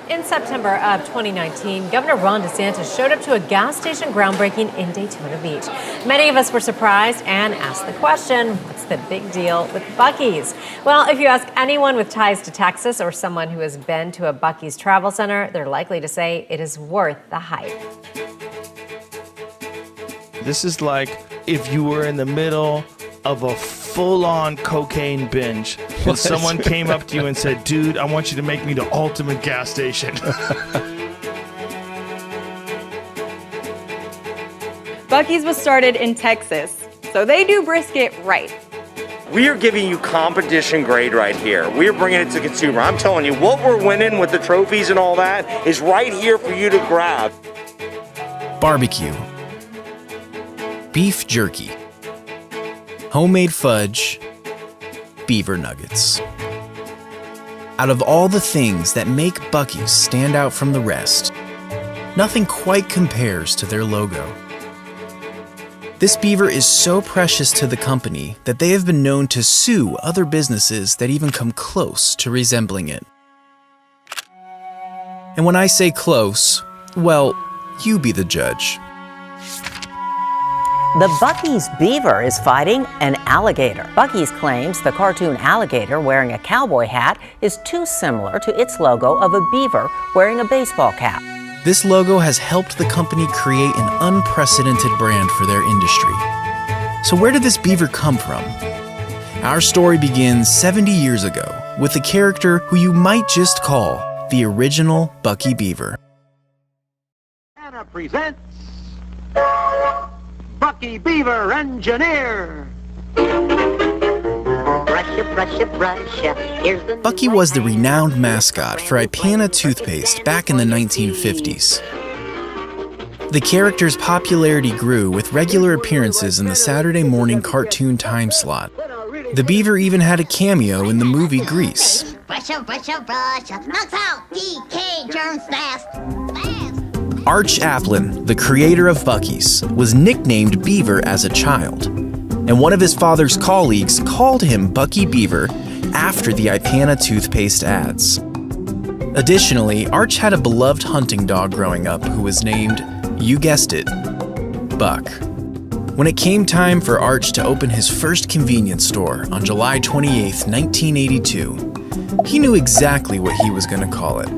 In September of 2019, Governor Ron DeSantis showed up to a gas station groundbreaking in Daytona Beach. Many of us were surprised and asked the question, what's the big deal with Buc-ee's? Well, if you ask anyone with ties to Texas or someone who has been to a Buc-ee's travel center, they're likely to say it is worth the hype. This is like if you were in the middle of a full-on cocaine binge and someone came up to you and said, dude, I want you to make me the ultimate gas station. Buc-ee's was started in Texas, so they do brisket right. We are giving you competition grade right here. We are bringing it to the consumer. I'm telling you, what we're winning with the trophies and all that is right here for you to grab. Barbecue, beef jerky, homemade fudge, beaver nuggets. Out of all the things that make Buc-ee's stand out from the rest, nothing quite compares to their logo. This beaver is so precious to the company that they have been known to sue other businesses that even come close to resembling it. And when I say close, well, you be the judge. The Buc-ee's beaver is fighting an alligator. Buc-ee's claims the cartoon alligator wearing a cowboy hat is too similar to its logo of a beaver wearing a baseball cap. This logo has helped the company create an unprecedented brand for their industry. So where did this beaver come from? Our story begins 70 years ago with a character who you might just call the original Buc-ee Beaver. Anna presents Buc-ee Beaver Engineer. Buc-ee was the renowned mascot for Ipana toothpaste back in the 1950s. The character's popularity grew with regular appearances in the Saturday morning cartoon time slot. The beaver even had a cameo in the movie Grease. Knocks out DK germs fast. Arch Applin, the creator of Buc-ee's, was nicknamed Beaver as a child, and one of his father's colleagues called him Buc-ee Beaver after the Ipana toothpaste ads. Additionally, Arch had a beloved hunting dog growing up who was named, you guessed it, Buck. When it came time for Arch to open his first convenience store on July 28, 1982, he knew exactly what he was going to call it.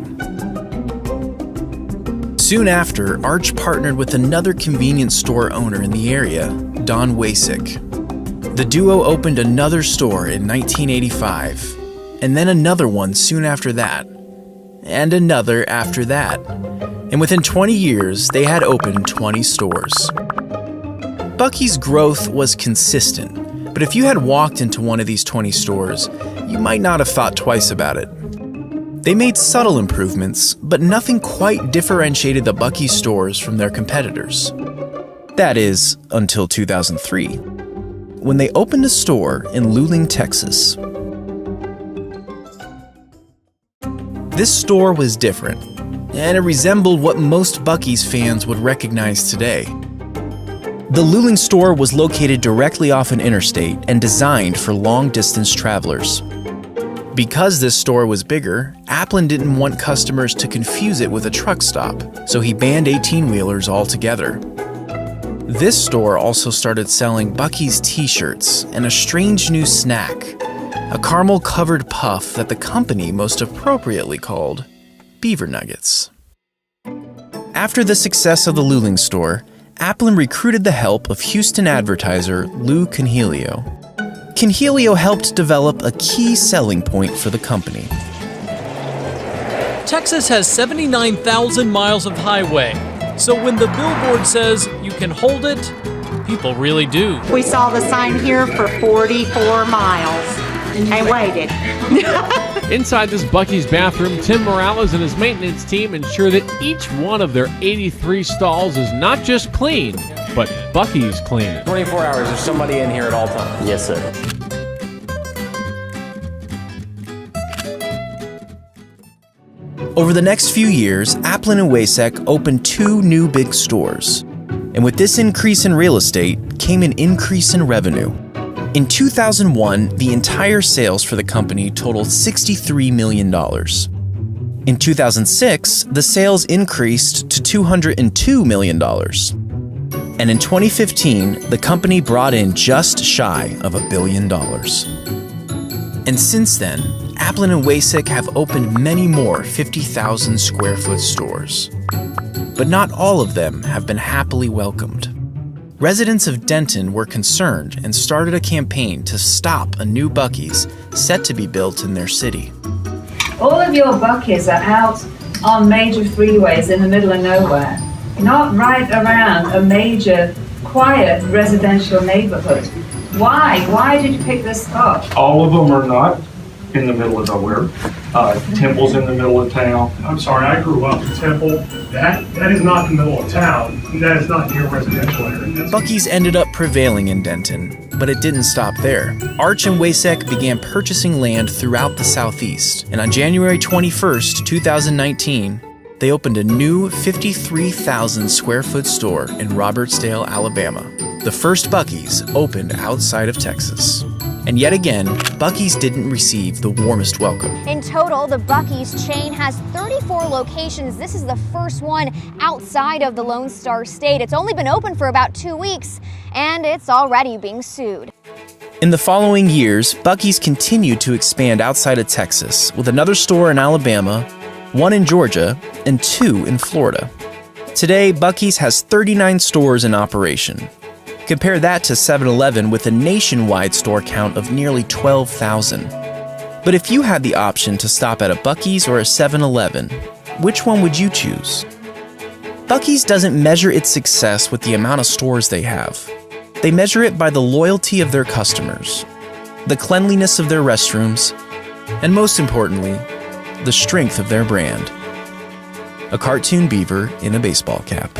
Soon after, Arch partnered with another convenience store owner in the area, Don Wasick. The duo opened another store in 1985, and then another one soon after that, and another after that. And within 20 years, they had opened 20 stores. Buc-ee's growth was consistent, but if you had walked into one of these 20 stores, you might not have thought twice about it. They made subtle improvements, but nothing quite differentiated the Buc-ee stores from their competitors. That is, until 2003, when they opened a store in Luling, Texas. This store was different, and it resembled what most Buc-ee's fans would recognize today. The Luling store was located directly off an interstate and designed for long-distance travelers. Because this store was bigger, Applin didn't want customers to confuse it with a truck stop, so he banned 18-wheelers altogether. This store also started selling Buc-ee's t-shirts and a strange new snack, a caramel-covered puff that the company most appropriately called beaver nuggets. After the success of the Luling store, Applin recruited the help of Houston advertiser Lou Conhelio. Conhelio helped develop a key selling point for the company. Texas has 79,000 miles of highway, so when the billboard says you can hold it, people really do. We saw the sign here for 44 miles and waited. Inside this Buc-ee's bathroom, Tim Morales and his maintenance team ensure that each one of their 83 stalls is not just clean, but Buc-ee's clean. 24 hours, there's somebody in here at all times. Yes, sir. Over the next few years, Applin and Wasick opened 2 new big stores. And with this increase in real estate came an increase in revenue. In 2001, the entire sales for the company totaled $63 million. In 2006, the sales increased to $202 million. And in 2015, the company brought in just shy of $1 billion. And since then, Applin and Wasik have opened many more 50,000 square foot stores. But not all of them have been happily welcomed. Residents of Denton were concerned and started a campaign to stop a new Buc-ee's set to be built in their city. All of your Buc-ee's are out on major freeways in the middle of nowhere, not right around a major, quiet residential neighborhood. Why? Why did you pick this spot? All of them are not in the middle of nowhere. Temple's in the middle of town. I'm sorry, I grew up in Temple. That is not the middle of town. That is not near a residential area. Buc-ee's ended up prevailing in Denton, but it didn't stop there. Arch and Wasik began purchasing land throughout the southeast, and on January 21st, 2019, they opened a new 53,000 square foot store in Robertsdale, Alabama. The first Buc-ee's opened outside of Texas. And yet again, Buc-ee's didn't receive the warmest welcome. In total, the Buc-ee's chain has 34 locations. This is the first one outside of the Lone Star State. It's only been open for about 2 weeks, and it's already being sued. In the following years, Buc-ee's continued to expand outside of Texas, with another store in Alabama, one in Georgia, and 2 in Florida. Today, Buc-ee's has 39 stores in operation. Compare that to 7-Eleven with a nationwide store count of nearly 12,000. But if you had the option to stop at a Buc-ee's or a 7-Eleven, which one would you choose? Buc-ee's doesn't measure its success with the amount of stores they have. They measure it by the loyalty of their customers, the cleanliness of their restrooms, and most importantly, the strength of their brand. A cartoon beaver in a baseball cap.